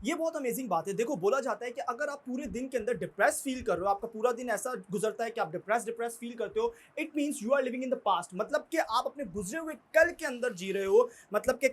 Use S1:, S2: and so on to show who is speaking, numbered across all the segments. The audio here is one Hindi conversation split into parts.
S1: ये बहुत अमेजिंग बात है। देखो, बोला जाता है कि अगर आप पूरे दिन के अंदर डिप्रेस फ़ील कर रहे हो, आपका पूरा दिन ऐसा गुज़रता है कि आप डिप्रेस फ़ील करते हो, it means you are living in the past. मतलब कि आप अपने गुज़रे हुए कल के अंदर जी रहे हो। मतलब कि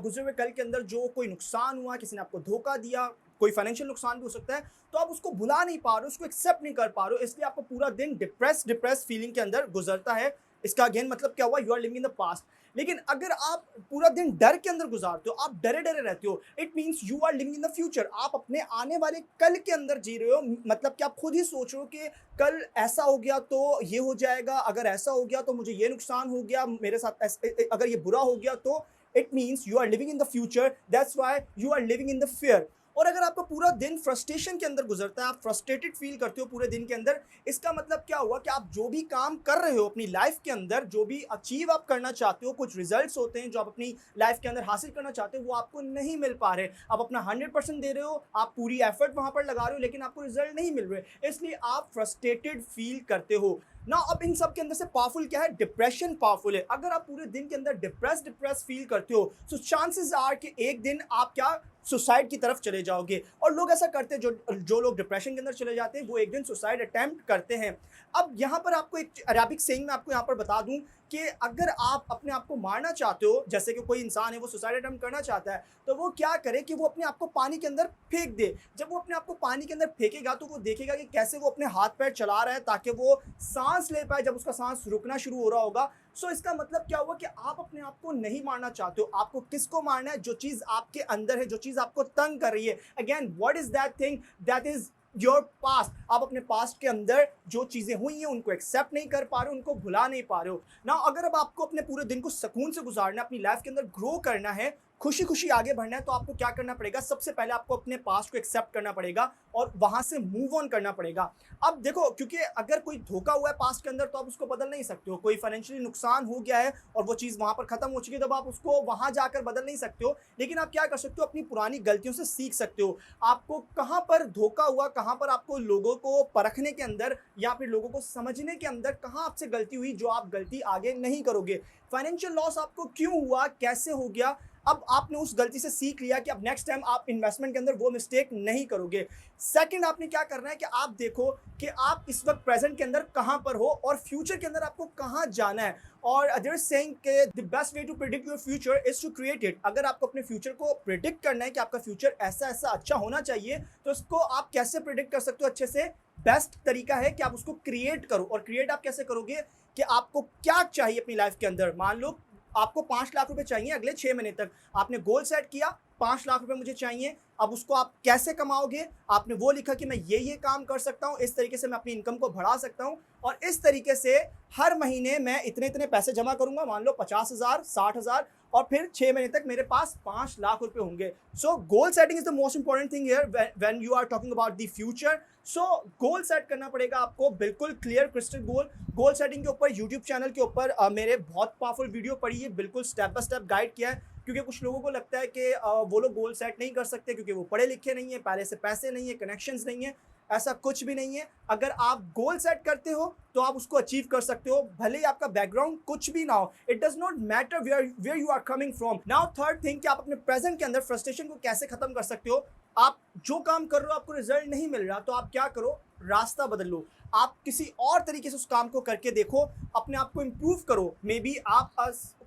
S1: गुज़रे हुए कल के अंदर जो कोई नुकसान हुआ, किसी ने आपको धोखा दिया, कोई फाइनेंशियल नुकसान भी हो सकता है, तो आप उसको भुला नहीं पा रहे हो, उसको एक्सेप्ट नहीं कर पा रहे हो, इसलिए आपका पूरा दिन डिप्रेस फ़ीलिंग के अंदर गुज़रता है। इसका अगेन मतलब क्या हुआ? You are living in the past. लेकिन अगर आप पूरा दिन डर के अंदर गुजारते हो, आप डरे-डरे रहते हो, it means you are living in the future. आप अपने आने वाले कल के अंदर जी रहे हो। मतलब कि आप खुद ही सोच रहे हो कि कल ऐसा हो गया तो ये हो जाएगा, अगर ऐसा हो गया तो मुझे ये नुकसान हो गया, मेरे साथ अगर ये बुरा हो गया तो it means you are living in the future, that's why you are living in the fear. और अगर आपका पूरा दिन फ्रस्ट्रेशन के अंदर गुजरता है, आप फ्रस्ट्रेटेड फील करते हो पूरे दिन के अंदर, इसका मतलब क्या हुआ कि आप जो भी काम कर रहे हो अपनी लाइफ के अंदर, जो भी अचीव आप करना चाहते हो, कुछ रिजल्ट्स होते हैं जो आप अपनी लाइफ के अंदर हासिल करना चाहते हो, वो आपको नहीं मिल पा रहे। आप अपना 100% दे रहे हो, आप पूरी एफर्ट वहां पर लगा रहे हो, लेकिन आपको रिजल्ट नहीं मिल रहे, इसलिए आप फ्रस्ट्रेटेड फील करते हो ना। अब इन सब के अंदर से पावरफुल क्या है? डिप्रेशन पावरफुल है। अगर आप पूरे दिन के अंदर डिप्रेस फील करते हो, तो चांसेस आर कि एक दिन आप क्या, सुसाइड की तरफ चले जाओगे। और लोग ऐसा करते हैं, जो जो लोग डिप्रेशन के अंदर चले जाते हैं, वो एक दिन सुसाइड अटेम्प्ट करते हैं। अब यहाँ पर आपको एक अरेबिक सेइंग में आपको यहाँ पर बता दूं कि अगर आप अपने आप को मारना चाहते हो, जैसे कि कोई इंसान है वो सुसाइड अटेम्प्ट करना चाहता है, तो वो क्या करे कि वो अपने आप को पानी के अंदर फेंक दे। जब वो अपने आप को पानी के अंदर फेंकेगा तो वो देखेगा कि कैसे वो अपने हाथ पैर चला रहा है ताकि वो सांस ले पाए, जब उसका सांस रुकना शुरू हो रहा होगा। सो इसका मतलब क्या हुआ कि आप अपने आप को नहीं मारना चाहते हो। आपको किसको मारना है? जो चीज आपके अंदर है, जो चीज आपको तंग कर रही है। Again, what is that thing? That is your past. आप अपने पास्ट के अंदर जो चीजें हुई हैं उनको एक्सेप्ट नहीं कर पा रहे हो, उनको भुला नहीं पा रहे हो ना। अगर अब आपको अपने पूरे दिन को सुकून से गुजारना है, अपनी लाइफ के अंदर ग्रो करना है, खुशी खुशी आगे बढ़ना है, तो आपको क्या करना पड़ेगा? सबसे पहले आपको अपने पास्ट को एक्सेप्ट करना पड़ेगा और वहां से मूव ऑन करना पड़ेगा। अब देखो, क्योंकि अगर कोई धोखा हुआ है पास्ट के अंदर तो आप उसको बदल नहीं सकते हो। कोई फाइनेंशियली नुकसान हो गया है और वो चीज़ वहां पर खत्म हो चुकी है, तब आप उसको वहां जाकर बदल नहीं सकते हो। लेकिन आप क्या कर सकते हो? अपनी पुरानी गलतियों से सीख सकते हो। आपको कहां पर धोखा हुआ, कहां पर आपको लोगों को परखने के अंदर या फिर लोगों को समझने के अंदर कहां आपसे गलती हुई, जो आप गलती आगे नहीं करोगे। फाइनेंशियल लॉस आपको क्यों हुआ, कैसे हो गया, अब आपने उस गलती से सीख लिया कि अब नेक्स्ट टाइम आप इन्वेस्टमेंट के अंदर वो मिस्टेक नहीं करोगे। सेकंड, आपने क्या करना है कि आप देखो कि आप इस वक्त प्रेजेंट के अंदर कहां पर हो और फ्यूचर के अंदर आपको कहां जाना है। और देयर इज सेइंग कि the best way to predict your future is to create it. अगर आपको अपने फ्यूचर को प्रिडिक्ट करना है कि आपका फ्यूचर ऐसा ऐसा अच्छा होना चाहिए, तो उसको आप कैसे प्रिडिक्ट कर सकते हो अच्छे से? बेस्ट तरीका है कि आप उसको क्रिएट करो। और क्रिएट आप कैसे करोगे कि आपको क्या चाहिए अपनी लाइफ के अंदर। मान लो आपको 5 लाख रुपए चाहिए अगले 6 महीने तक। आपने गोल सेट किया, 5 लाख रुपए मुझे चाहिए। अब उसको आप कैसे कमाओगे? आपने वो लिखा कि मैं ये काम कर सकता हूँ, इस तरीके से मैं अपनी इनकम को बढ़ा सकता हूँ और इस तरीके से हर महीने मैं इतने इतने पैसे जमा करूंगा, मान लो 50,000, 60,000, और फिर 6 महीने तक मेरे पास 5 लाख रुपए होंगे। So goal setting is the most important thing here when you are talking about the future. So goal set करना पड़ेगा आपको, बिल्कुल clear crystal goal. Goal setting के ऊपर यूट्यूब चैनल के ऊपर मेरे बहुत पावरफुल वीडियो पड़ी है, बिल्कुल स्टेप बाय स्टेप गाइड किया है। क्योंकि कुछ लोगों को लगता है कि वो लोग गोल सेट नहीं कर सकते क्योंकि वो पढ़े लिखे नहीं है, पहले से पैसे नहीं है, कनेक्शंस नहीं है। ऐसा कुछ भी नहीं है। अगर आप गोल सेट करते हो तो आप उसको अचीव कर सकते हो, भले ही आपका बैकग्राउंड कुछ भी ना हो। It does not matter where you are coming from. Now third thing कि आप अपने प्रेजेंट के अंदर फ्रस्ट्रेशन को कैसे खत्म कर सकते हो। आप जो काम कर रहे हो आपको रिजल्ट नहीं मिल रहा, तो आप क्या करो? रास्ता बदल लो। आप किसी और तरीके से उस काम को करके देखो, अपने आप को इंप्रूव करो। मे बी आप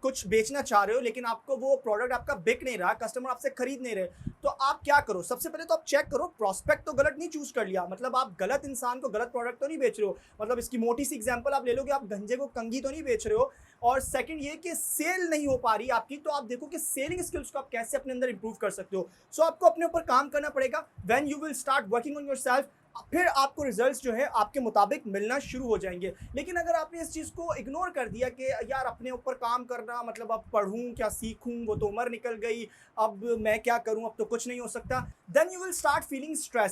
S1: कुछ बेचना चाह रहे हो लेकिन आपको वो प्रोडक्ट आपका बिक नहीं रहा, कस्टमर आपसे खरीद नहीं रहे, तो आप क्या करो? सबसे पहले तो आप चेक करो, प्रोस्पेक्ट तो गलत नहीं चूज कर लिया, मतलब आप गलत इंसान को गलत प्रोडक्ट तो नहीं बेच रहे हो। मतलब इसकी मोटी सी एग्जांपल आप ले लो कि आप गंजे को कंघी तो नहीं बेच रहे हो। और सेकंड ये कि सेल नहीं हो पा रही आपकी, तो आप देखो कि सेलिंग स्किल्स को आप कैसे अपने अंदर इंप्रूव कर सकते हो। सो आपको अपने ऊपर काम करना पड़ेगा। When you will start working on yourself, फिर आपको रिजल्ट्स जो है आपके मुताबिक मिलना शुरू हो जाएंगे। लेकिन अगर आपने इस चीज़ को इग्नोर कर दिया कि यार अपने ऊपर काम करना मतलब अब पढ़ूं क्या सीखूं, वो तो उम्र निकल गई, अब मैं क्या करूं, अब तो कुछ नहीं हो सकता, then you will start feeling stress.